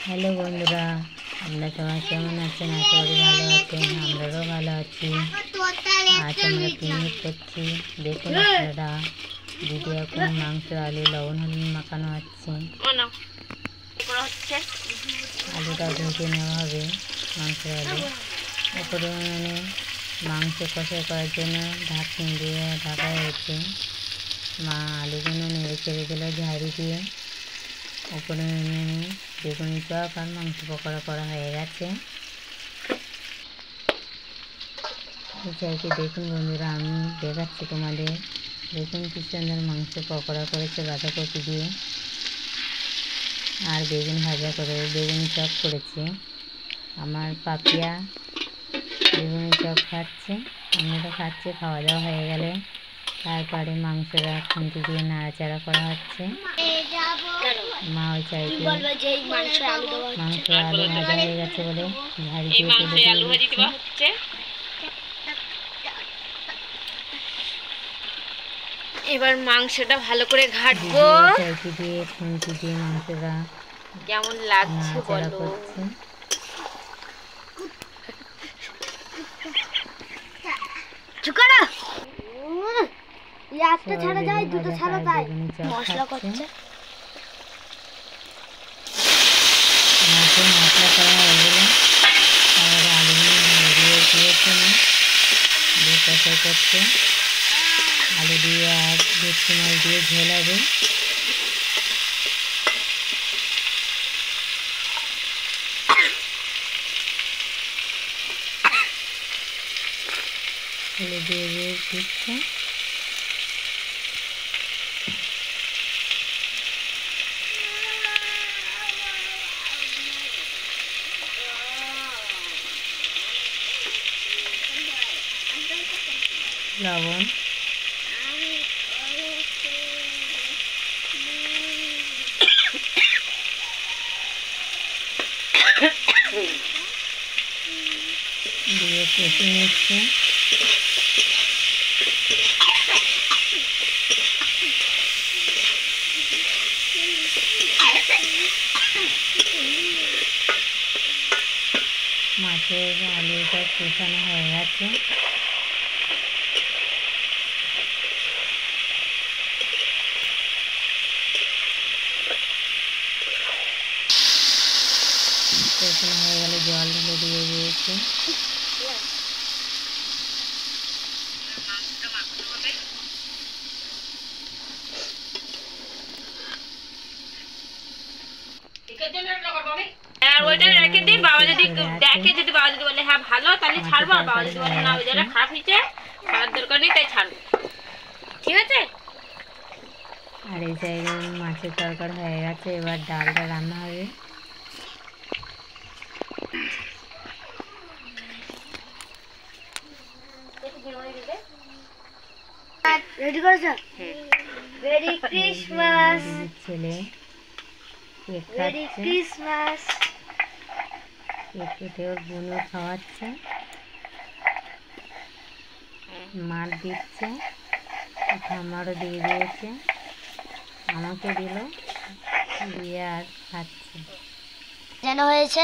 Hello বন্ধুরা, আপনারা সবাই কেমন আছেন? আশা করি ভালো আছেন। আমরাও ভালো আছি। আজ আমরা পিকনিক করছি। দেখুন আপনারা, দিদি এখন মাংস, আলু, লবণ, হলুদ মাখানো হচ্ছে। আলুটা ভেজে নেওয়া হবে, মাংসের আলু। ওপরে মাংস কষা করার জন্য ঢাকনি দিয়ে ঢাকা হয়েছে। মা আলুগুলো নেড়ে ছেড়ে দিল ঝাড়ি দিয়ে। ওপরে বেগুনি চপ আর মাংস পকোড়া করা হয়ে গেছে। এই চাইতে দেখুন বন্ধুরা, আমি দেখাচ্ছি তোমাদের। দেখুন কি সুন্দর মাংস পকোড়া করেছে বাঁধাকপি দিয়ে, আর বেগুন ভাজা করে বেগুনি চপ করেছে। আমার পাপিয়া বেগুনি চপ খাচ্ছে, আমরা খাচ্ছি। খাওয়া দাওয়া হয়ে গেলে তারপরে মাংসটা খুন্তি দিয়ে নাড়াচাড়া করা হচ্ছে। মা ওই চাইতে মাংস আলু ভাজা হয়ে গেছে বলে ঝাড়ি দিয়ে তুলে দিচ্ছে। এবার মাংসটা ভালো করে ঘাটবো। চাইতে দিয়ে খুন্তি দিয়ে মাংসটা কেমন লাগছে বলো। করছে। একটা ছাড়া যায়, দুটো ছাড়া যায়। মশলা করছে, মশলা করা হয়ে গেলে আর আলু দিয়ে দিয়েছে, দিয়ে কষাই করছে। আলু দিয়ে আর ভেটকি মাছ দিয়ে ঝোল হবে। আলু দিয়ে দিচ্ছে। লবণ, দিয়ে কষে নিচ্ছে। মাছের আলুটা কষানো হয়ে গেছে। কষানো হয়ে গেলে জল ঢেলে দিয়ে দিয়েছে। ওইটা রেখে দিই। বাবা যদি দেখে, যদি বাবা যদি বলে হ্যাঁ ভালো, তাহলে ছাড়বো। আর বাবা যদি বলে না ওই জায়গাটা খারাপ হয়েছে, খাওয়ার দরকার নেই, তাই ছাড়বো। ঠিক আছে। আর এই সাইডে মাছের তরকারি হয়ে গেছে। এবার ডালটা রান্না হবে। রেডি করেছো? Merry Christmas. ছেলে কেক মেরি খাচ্ছে, ক্রিসমাস। কেক কেটে ওর বোনও খাওয়াচ্ছে, মার দিচ্ছে, ঠাম্মারও দিয়ে দিয়েছে, আমাকে দিল, দিয়ে আর খাচ্ছে। যেন হয়েছে।